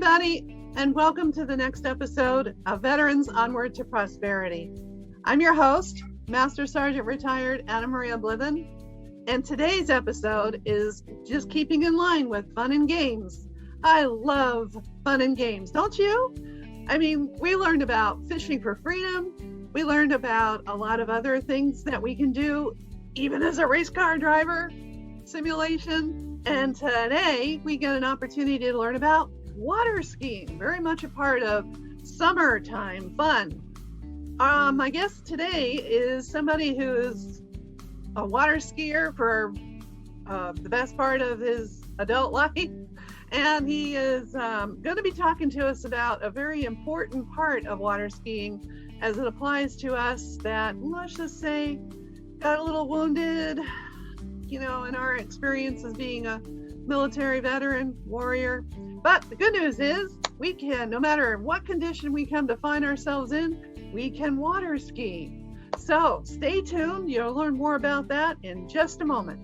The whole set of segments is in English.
everybody, and welcome to the next episode of Veterans Onward to Prosperity. I'm your host, Master Sergeant Retired Anna Maria Blithen, and today's episode is just keeping in line with fun and games. I love fun and games, don't you? I mean, we learned about fishing for freedom. We learned about a lot of other things that we can do, even as a race car driver, simulation. And today we get an opportunity to learn about water skiing, very much a part of summertime fun. My guest today is somebody who is a water skier for the best part of his adult life. And he is going to be talking to us about a very important part of water skiing as it applies to us that, let's just say, got a little wounded, in our experience as being a military veteran, warrior. But the good news is we can, no matter what condition we come to find ourselves in, we can water ski. So stay tuned. You'll learn more about that in just a moment.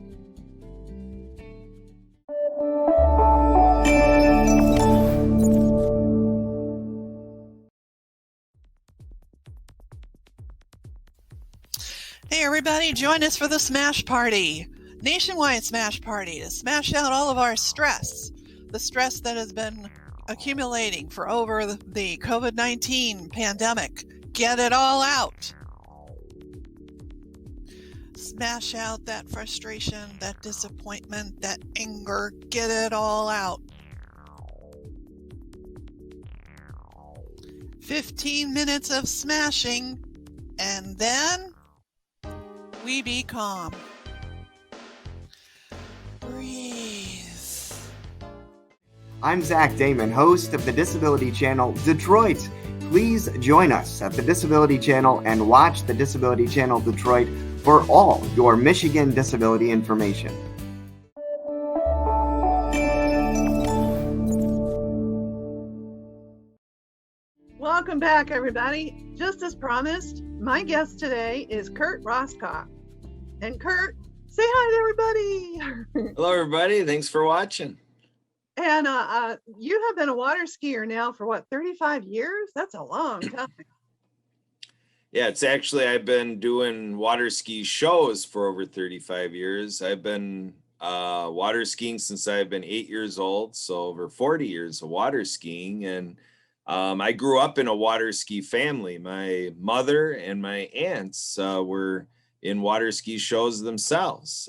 Hey everybody, join us for the Smash Party, nationwide Smash Party, to smash out all of our stress, the stress that has been accumulating for over the COVID-19 pandemic. Get it all out. Smash out that frustration, that disappointment, that anger. Get it all out. 15 minutes of smashing, and then we be calm. Breathe. I'm Zach Damon, host of the Disability Channel Detroit. Please join us at the Disability Channel and watch the Disability Channel Detroit for all your Michigan disability information. Welcome back, everybody. Just as promised, my guest today is Kurt Roskopf. And Kurt, say hi to everybody. Hello, everybody. Thanks for watching. And you have been a water skier now for 35 years? That's a long time. Yeah, it's actually, I've been doing water ski shows for over 35 years. I've been water skiing since I've been 8 years old, so over 40 years of water skiing. And I grew up in a water ski family. My mother and my aunts were in water ski shows themselves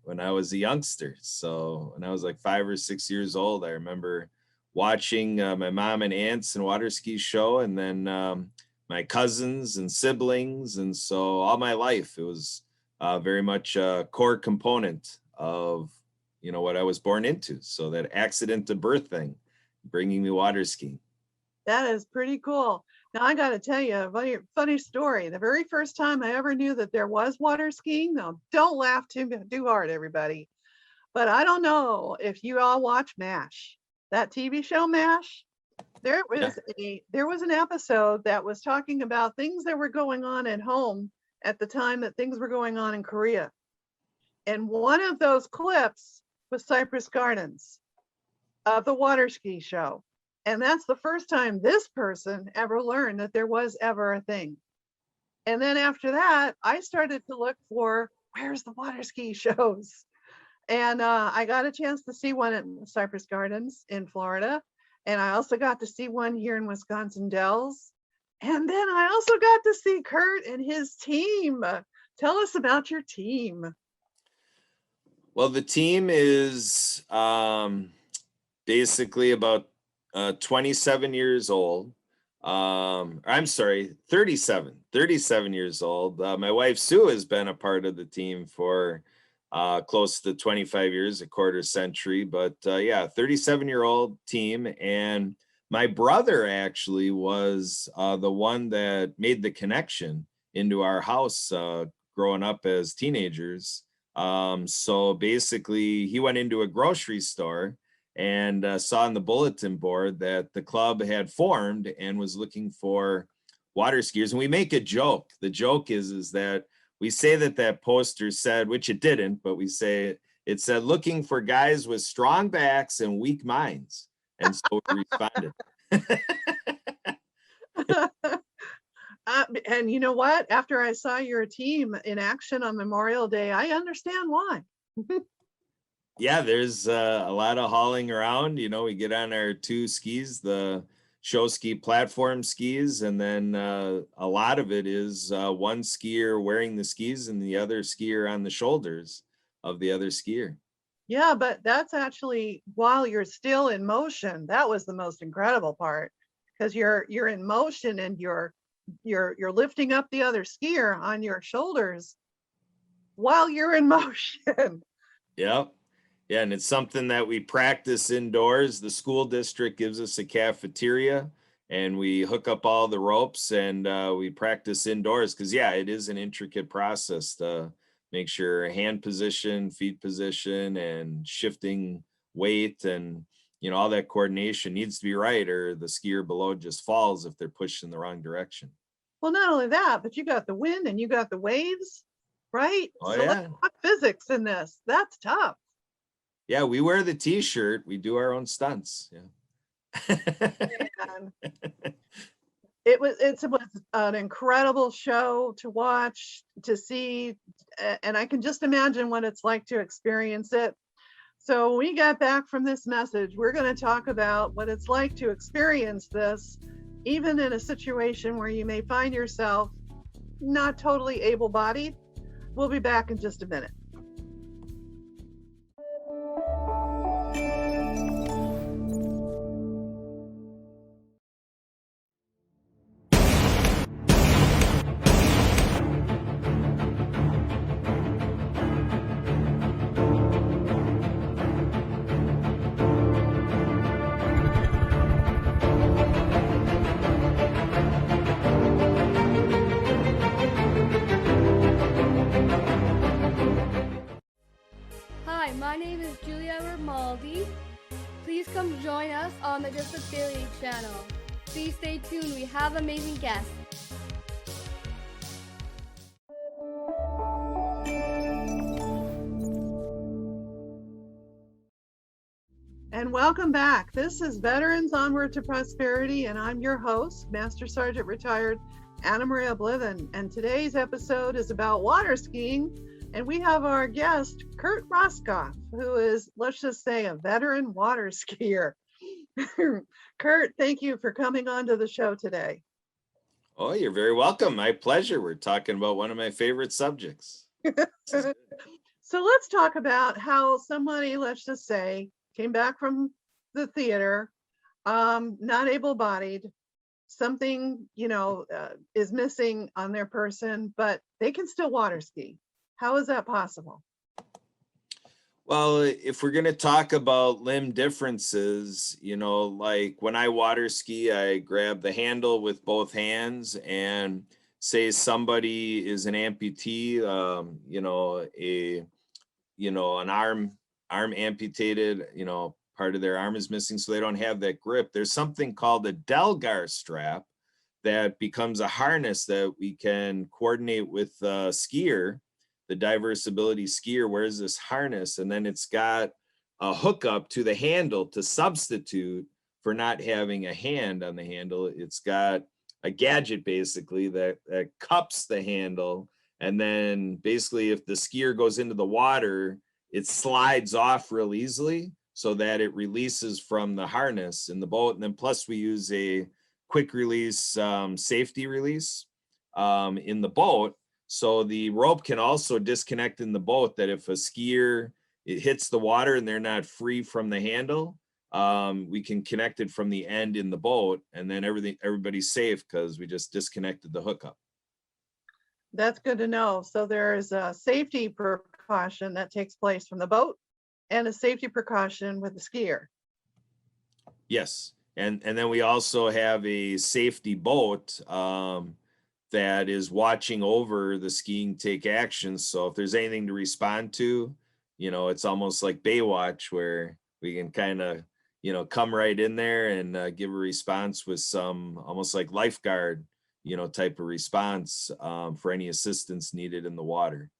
when I was a youngster. So when I was like 5 or 6 years old, I remember watching my mom and aunts in water ski show, and then my cousins and siblings. And so all my life, it was very much a core component of, what I was born into. So that accident to birth thing, bringing me water skiing. That is pretty cool. Now, I got to tell you a funny story. The very first time I ever knew that there was water skiing, now don't laugh too hard, everybody, but I don't know if you all watch MASH, that TV show MASH. There was an episode that was talking about things that were going on at home at the time that things were going on in Korea. And one of those clips was Cypress Gardens of the water ski show. And that's the first time this person ever learned that there was ever a thing. And then after that, I started to look for, where's the water ski shows? And I got a chance to see one at Cypress Gardens in Florida. And I also got to see one here in Wisconsin Dells. And then I also got to see Kurt and his team. Tell us about your team. Well, the team is basically about 27 years old. I'm sorry, 37 years old. My wife, Sue, has been a part of the team for close to 25 years, a quarter century. But 37-year-old team. And my brother actually was the one that made the connection into our house growing up as teenagers. So basically, he went into a grocery store and saw on the bulletin board that the club had formed and was looking for water skiers. And we make a joke. The joke is that we say that poster said, which it didn't, but we say it said, looking for guys with strong backs and weak minds. And so we responded. And you know what? After I saw your team in action on Memorial Day, I understand why. Yeah, there's a lot of hauling around. We get on our two skis, the show ski platform skis, and then a lot of it is one skier wearing the skis and the other skier on the shoulders of the other skier. Yeah, but that's actually while you're still in motion. That was the most incredible part, because you're in motion and you're lifting up the other skier on your shoulders while you're in motion. Yep. Yeah, and it's something that we practice indoors. The school district gives us a cafeteria, and we hook up all the ropes and we practice indoors because, yeah, it is an intricate process to make sure hand position, feet position, and shifting weight and, all that coordination needs to be right, or the skier below just falls if they're pushed in the wrong direction. Well, not only that, but you got the wind and you got the waves, right? Oh, So yeah. let's talk physics in this. That's tough. Yeah, we wear the t-shirt. We do our own stunts. Yeah. And it was an incredible show to watch, to see, and I can just imagine what it's like to experience it. So when we got back from this message, we're going to talk about what it's like to experience this, even in a situation where you may find yourself not totally able-bodied. We'll be back in just a minute. Hi, my name is Julia Grimaldi. Please come join us on the Disability Channel. Please stay tuned, we have amazing guests. And welcome back. This is Veterans Onward to Prosperity, and I'm your host, Master Sergeant Retired Anna Maria Blithen. And today's episode is about water skiing, and we have our guest, Kurt Roskopf, who is, let's just say, a veteran water skier. Kurt, thank you for coming on to the show today. Oh, you're very welcome. My pleasure. We're talking about one of my favorite subjects. So let's talk about how somebody, let's just say, came back from the theater, not able-bodied, something, is missing on their person, but they can still water ski. How is that possible? Well, if we're going to talk about limb differences, like when I water ski, I grab the handle with both hands, and say somebody is an amputee, an arm amputated, part of their arm is missing, so they don't have that grip. There's something called a Delgar strap that becomes a harness that we can coordinate with a skier. The diverse ability skier wears this harness, and then it's got a hookup to the handle to substitute for not having a hand on the handle. It's got a gadget basically that cups the handle, and then basically if the skier goes into the water, it slides off real easily so that it releases from the harness in the boat. And then plus we use a quick release safety release in the boat. So the rope can also disconnect in the boat, that if a skier, it hits the water and they're not free from the handle, we can connect it from the end in the boat, and then everybody's safe because we just disconnected the hookup. That's good to know. So there's a safety precaution that takes place from the boat and a safety precaution with the skier. Yes. And then we also have a safety boat that is watching over the skiing take action. So if there's anything to respond to, it's almost like Baywatch, where we can kind of, come right in there and give a response with some almost like lifeguard, type of response for any assistance needed in the water.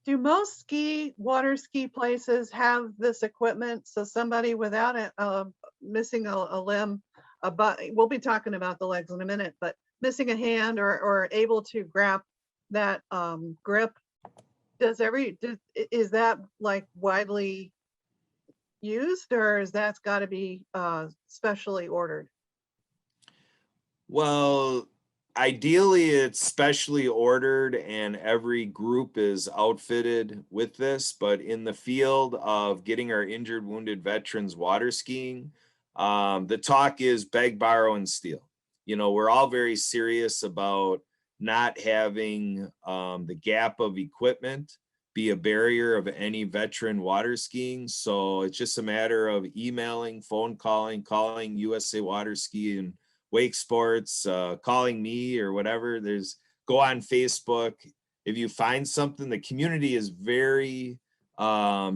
Do most water ski places have this equipment? So somebody without missing a limb, we'll be talking about the legs in a minute, but missing a hand or able to grab that grip, is that like widely used, or is that's got to be specially ordered? Well, ideally it's specially ordered and every group is outfitted with this, but in the field of getting our injured, wounded veterans water skiing, the talk is beg, borrow, and steal. We're all very serious about not having the gap of equipment be a barrier of any veteran water skiing. So it's just a matter of emailing, phone calling USA Water Ski and Wake Sports, calling me or whatever. Go on Facebook. If you find something, the community is very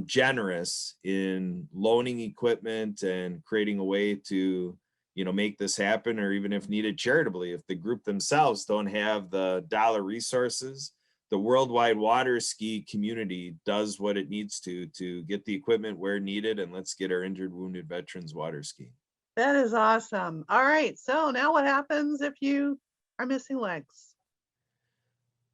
generous in loaning equipment and creating a way to make this happen, or even if needed charitably. If the group themselves don't have the dollar resources, the worldwide water ski community does what it needs to get the equipment where needed, and let's get our injured, wounded veterans water skiing. That is awesome. All right, so now what happens if you are missing legs?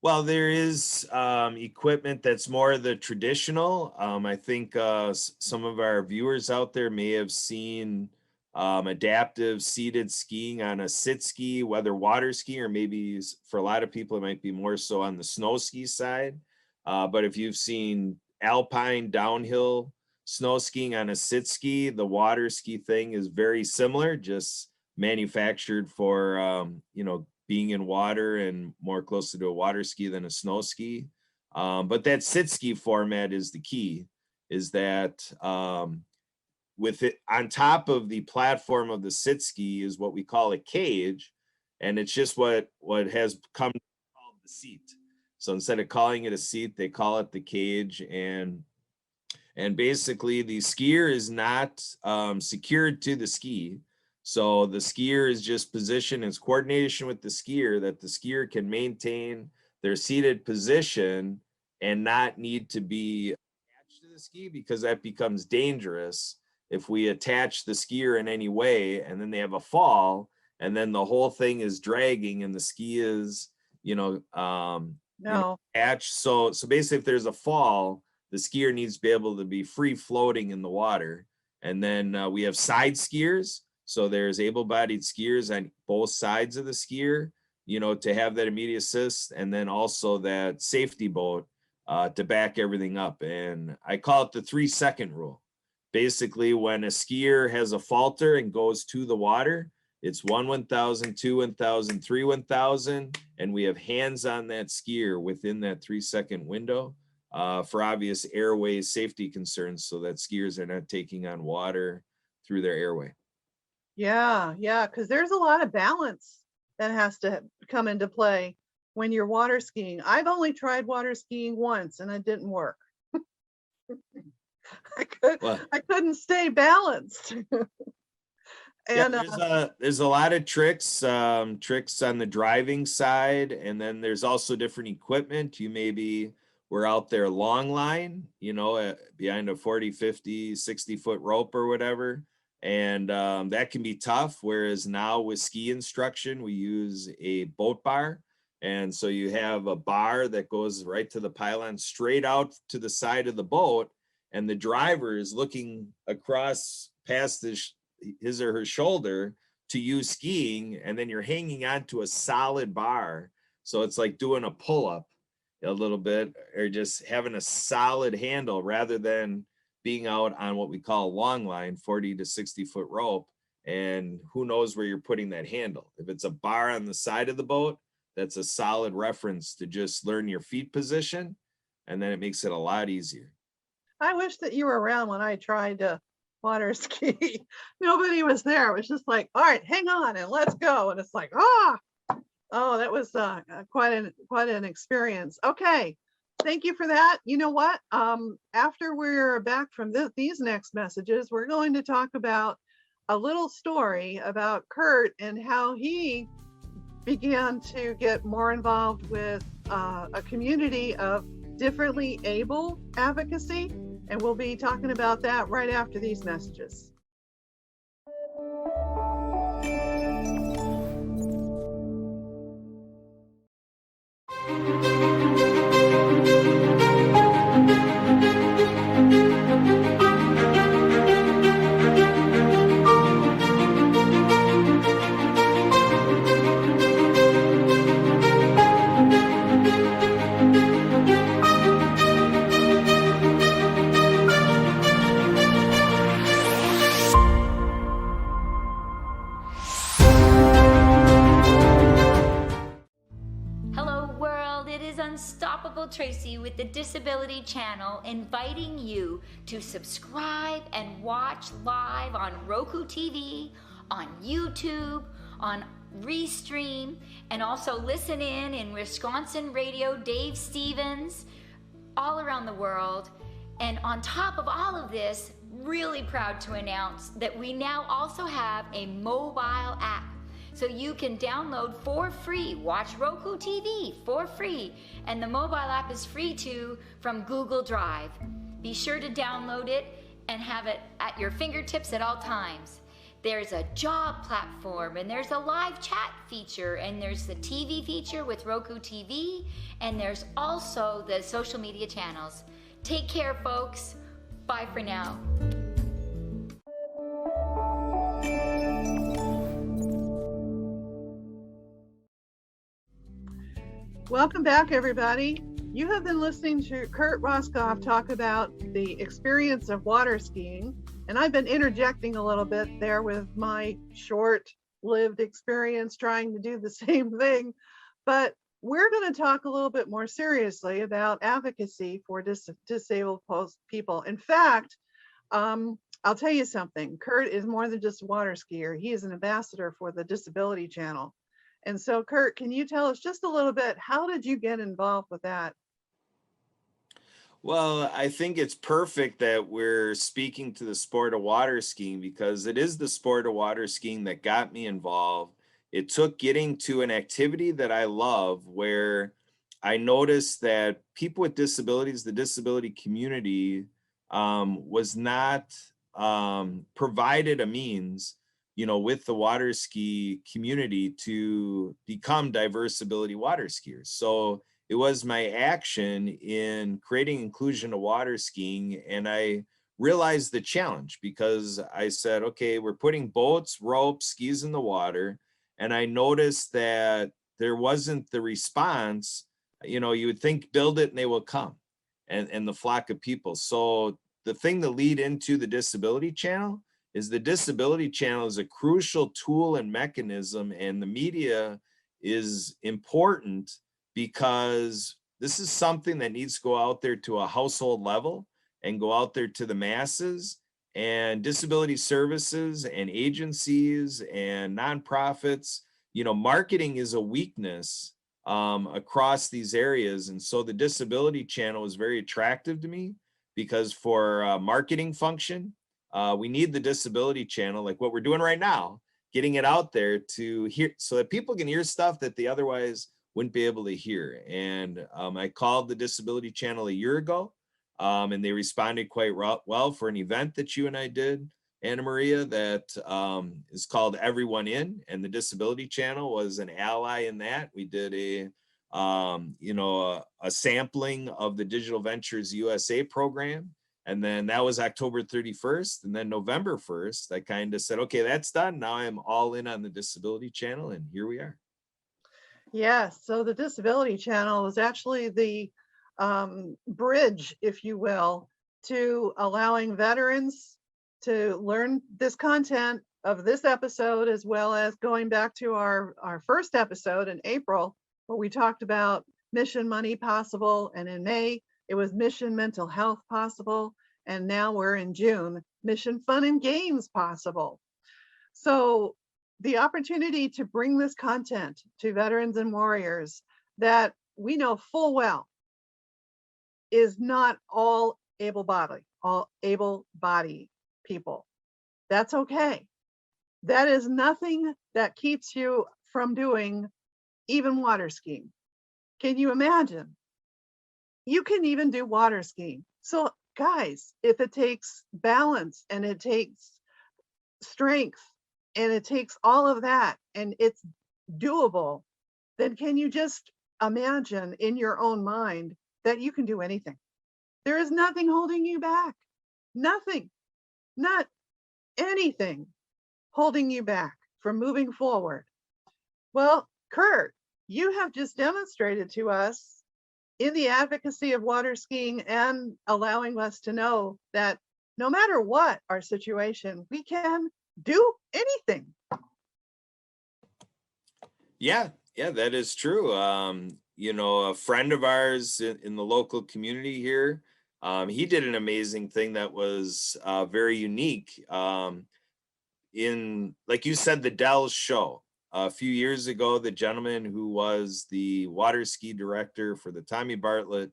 Well, there is equipment that's more the traditional. I think some of our viewers out there may have seen adaptive seated skiing on a sit ski, whether water ski, or maybe for a lot of people, it might be more so on the snow ski side. But if you've seen alpine downhill snow skiing on a sit ski, the water ski thing is very similar, just manufactured for, being in water and more closely to a water ski than a snow ski. But that sit ski format is the key, is that with it on top of the platform of the sit ski is what we call a cage. And it's just what has come to be called the seat. So instead of calling it a seat, they call it the cage. And basically the skier is not secured to the ski. So the skier is just positioned, it's coordination with the skier that the skier can maintain their seated position and not need to be attached to the ski, because that becomes dangerous if we attach the skier in any way and then they have a fall and then the whole thing is dragging and the ski is, attached. So basically if there's a fall, the skier needs to be able to be free floating in the water. And then we have side skiers. So there's able-bodied skiers on both sides of the skier, to have that immediate assist, and then also that safety boat to back everything up. And I call it the 3-second rule. Basically, when a skier has a falter and goes to the water, it's 1 1,000, 2 1,000, 3 1,000, and we have hands on that skier within that 3-second window for obvious airway safety concerns, so that skiers are not taking on water through their airway. Yeah, because there's a lot of balance that has to come into play when you're water skiing. I've only tried water skiing once and it didn't work. I couldn't stay balanced. And there's a lot of tricks on the driving side, and then there's also different equipment. We're out there long line, behind a 40, 50, 60-foot rope or whatever. And that can be tough. Whereas now with ski instruction, we use a boat bar. And so you have a bar that goes right to the pylon, straight out to the side of the boat. And the driver is looking across past his or her shoulder to you skiing. And then you're hanging onto a solid bar. So it's like doing a pull-up a little bit, or just having a solid handle rather than being out on what we call a long line, 40 to 60-foot rope, and who knows where you're putting that handle. If it's a bar on the side of the boat, that's a solid reference to just learn your feet position, and then it makes it a lot easier. I wish that you were around when I tried to water ski. Nobody was there. It was just like, all right, hang on and let's go. And it's like, oh, that was quite an experience. Okay. Thank you for that. You know what? After we're back from these next messages, we're going to talk about a little story about Kurt and how he began to get more involved with a community of differently able advocacy, and we'll be talking about that right after these messages. Unstoppable Tracy with the Disability Channel, inviting you to subscribe and watch live on Roku TV, on YouTube, on Restream, and also listen in Wisconsin Radio, Dave Stevens, all around the world. And on top of all of this, really proud to announce that we now also have a mobile app. So you can download for free, watch Roku TV for free, and the mobile app is free too from Google Drive. Be sure to download it and have it at your fingertips at all times. There's a job platform, and there's a live chat feature, and there's the TV feature with Roku TV, and there's also the social media channels. Take care, folks. Bye for now. Welcome back, everybody. You have been listening to Kurt Roskopf talk about the experience of water skiing, and I've been interjecting a little bit there with my short-lived experience trying to do the same thing. But we're going to talk a little bit more seriously about advocacy for disabled people. In fact, I'll tell you something. Kurt is more than just a water skier. He is an ambassador for the Disability Channel. And so, Kurt, can you tell us just a little bit, how did you get involved with that? Well, I think it's perfect that we're speaking to the sport of water skiing, because it is the sport of water skiing that got me involved. It took getting to an activity that I love, where I noticed that people with disabilities, the disability community, was not provided a means, with the water ski community to become diverse ability water skiers. So it was my action in creating inclusion to water skiing. And I realized the challenge, because I said, okay, we're putting boats, ropes, skis in the water. And I noticed that there wasn't the response. You would think build it and they will come, and the flock of people. So the thing to lead into the Disability Channel is the Disability Channel is a crucial tool and mechanism, and the media is important because this is something that needs to go out there to a household level and go out there to the masses. And disability services and agencies and nonprofits, marketing is a weakness across these areas. And so the Disability Channel is very attractive to me, because for marketing function, we need the Disability Channel, like what we're doing right now, getting it out there to hear, so that people can hear stuff that they otherwise wouldn't be able to hear. And I called the Disability Channel a year ago, and they responded quite well for an event that you and I did, Anna Maria, that is called Everyone In, and the Disability Channel was an ally in that. We did a sampling of the Digital Ventures USA program. And then that was October 31st. And then November 1st, I kind of said, okay, that's done. Now I'm all in on the Disability Channel, and here we are. Yes, so the Disability Channel is actually the bridge, if you will, to allowing veterans to learn this content of this episode, as well as going back to our first episode in April, where we talked about Mission Money Possible, and in May, it was Mission Mental Health Possible, and now we're in June, Mission Fun and Games Possible. So the opportunity to bring this content to veterans and warriors that we know full well is not all able-bodied people. That's okay. That is nothing that keeps you from doing even water skiing. Can you imagine you can even do water skiing. So guys, if it takes balance and it takes strength and it takes all of that and it's doable, then can you just imagine in your own mind that you can do anything? There is nothing holding you back. Nothing, not anything holding you back from moving forward. Well, Kurt, you have just demonstrated to us in the advocacy of water skiing and allowing us to know that no matter what our situation, we can do anything. Yeah, that is true. A friend of ours in the local community here, he did an amazing thing that was very unique. In, like you said, the Dells show. A few years ago, the gentleman who was the water ski director for the Tommy Bartlett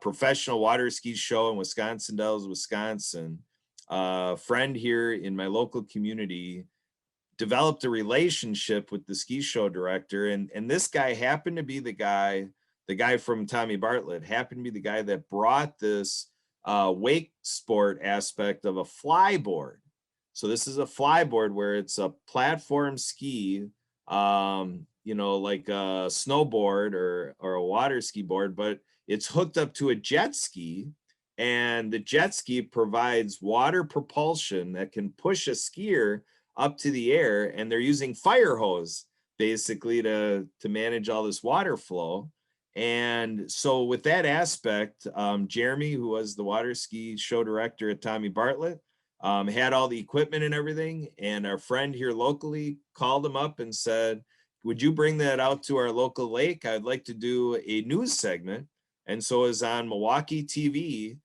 professional water ski show in Wisconsin Dells, Wisconsin, a friend here in my local community developed a relationship with the ski show director. And this guy happened to be the guy from Tommy Bartlett, happened to be the guy that brought this wake sport aspect of a flyboard. So this is a flyboard where it's a platform ski, like a snowboard or a water ski board, but it's hooked up to a jet ski, and the jet ski provides water propulsion that can push a skier up to the air, and they're using fire hose basically to manage all this water flow. And so with that aspect, Jeremy, who was the water ski show director at Tommy Bartlett, had all the equipment and everything. And our friend here locally called him up and said, would you bring that out to our local lake? I'd like to do a news segment. And so it was on Milwaukee TV,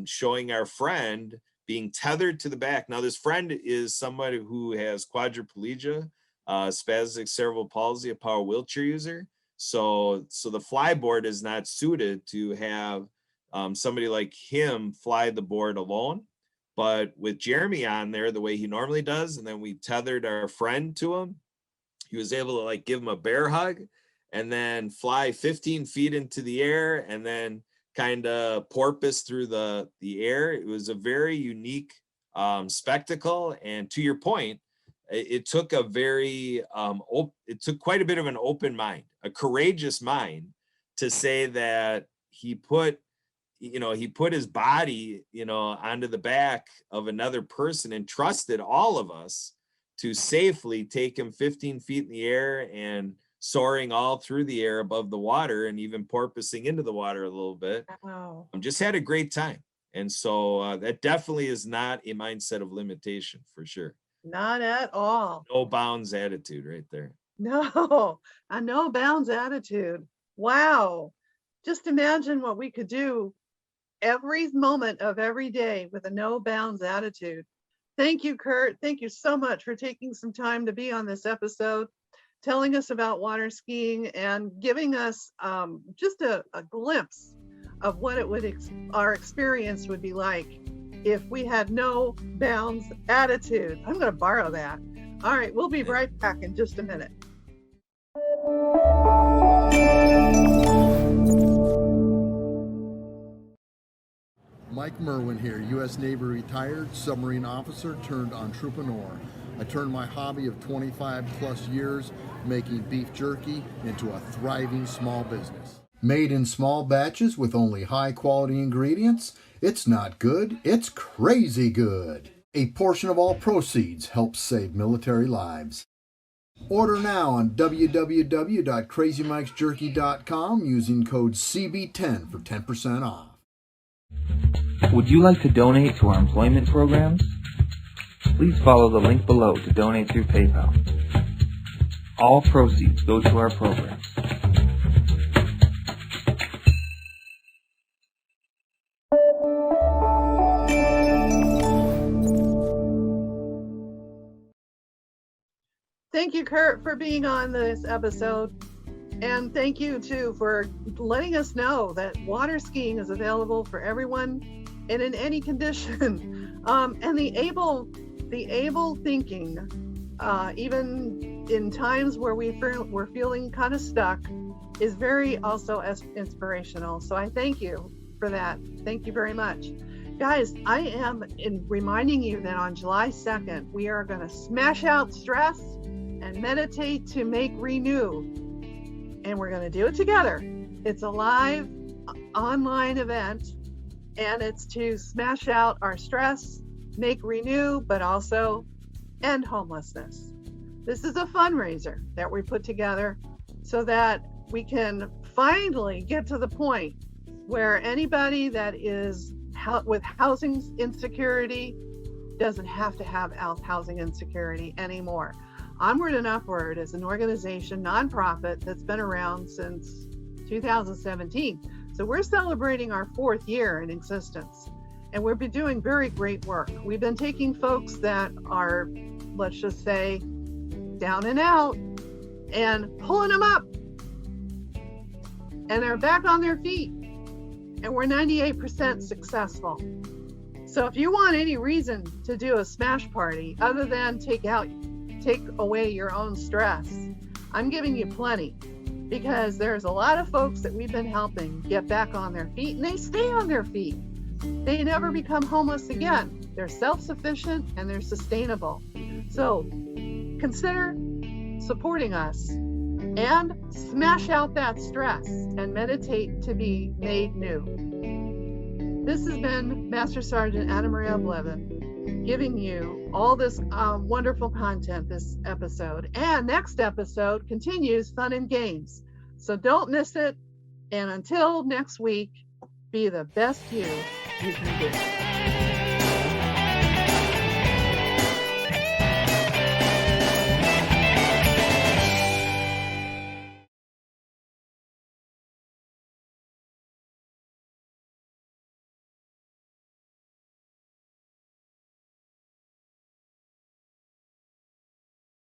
showing our friend being tethered to the back. Now, this friend is somebody who has quadriplegia, spastic cerebral palsy, a power wheelchair user. So the flyboard is not suited to have somebody like him fly the board alone. But with Jeremy on there, the way he normally does, and then we tethered our friend to him, he was able to like give him a bear hug and then fly 15 feet into the air and then kind of porpoise through the air. It was a very unique spectacle. And to your point, it took a very, it took quite a bit of an open mind, a courageous mind, to say that he put his body, onto the back of another person and trusted all of us to safely take him 15 feet in the air and soaring all through the air above the water and even porpoising into the water a little bit. Wow. Just had a great time. And so that definitely is not a mindset of limitation, for sure. Not at all. No bounds attitude right there. No, a no bounds attitude. Wow. Just imagine what we could do every moment of every day with a no bounds attitude. Thank you, Kurt. Thank you so much for taking some time to be on this episode, telling us about water skiing and giving us just a glimpse of what it would our experience would be like if we had no bounds attitude. I'm going to borrow that. All right, we'll be right back in just a minute. Mike Merwin here, U.S. Navy retired submarine officer turned entrepreneur. I turned my hobby of 25 plus years making beef jerky into a thriving small business. Made in small batches with only high quality ingredients, it's not good, it's crazy good. A portion of all proceeds helps save military lives. Order now on www.crazymikesjerky.com using code CB10 for 10% off. Would you like to donate to our employment programs? Please follow the link below to donate through PayPal. All proceeds go to our programs. Thank you, Kurt, for being on this episode. And thank you, too, for letting us know that water skiing is available for everyone and in any condition. And the able thinking, even in times where we're feeling kind of stuck is very also inspirational. So I thank you for that. Thank you very much. Guys, I am reminding you that on July 2nd, we are going to smash out stress and meditate to make renew. And we're going to do it together. It's a live online event, and it's to smash out our stress, make renew, but also end homelessness. This is a fundraiser that we put together so that we can finally get to the point where anybody that is with housing insecurity doesn't have to have housing insecurity anymore. Onward and Upward is an organization, nonprofit, that's been around since 2017. So we're celebrating our 4th year in existence, and we've been doing very great work. We've been taking folks that are, let's just say, down and out, and pulling them up, and they're back on their feet, and we're 98% successful. So if you want any reason to do a smash party other than take away your own stress, I'm giving you plenty, because there's a lot of folks that we've been helping get back on their feet, and they stay on their feet. They never become homeless again. They're self-sufficient and they're sustainable. So consider supporting us and smash out that stress and meditate to be made new. This has been Master Sergeant Anna Maria Blevin giving you all this wonderful content this episode. And next episode continues Fun and Games. So don't miss it. And until next week, be the best you can be.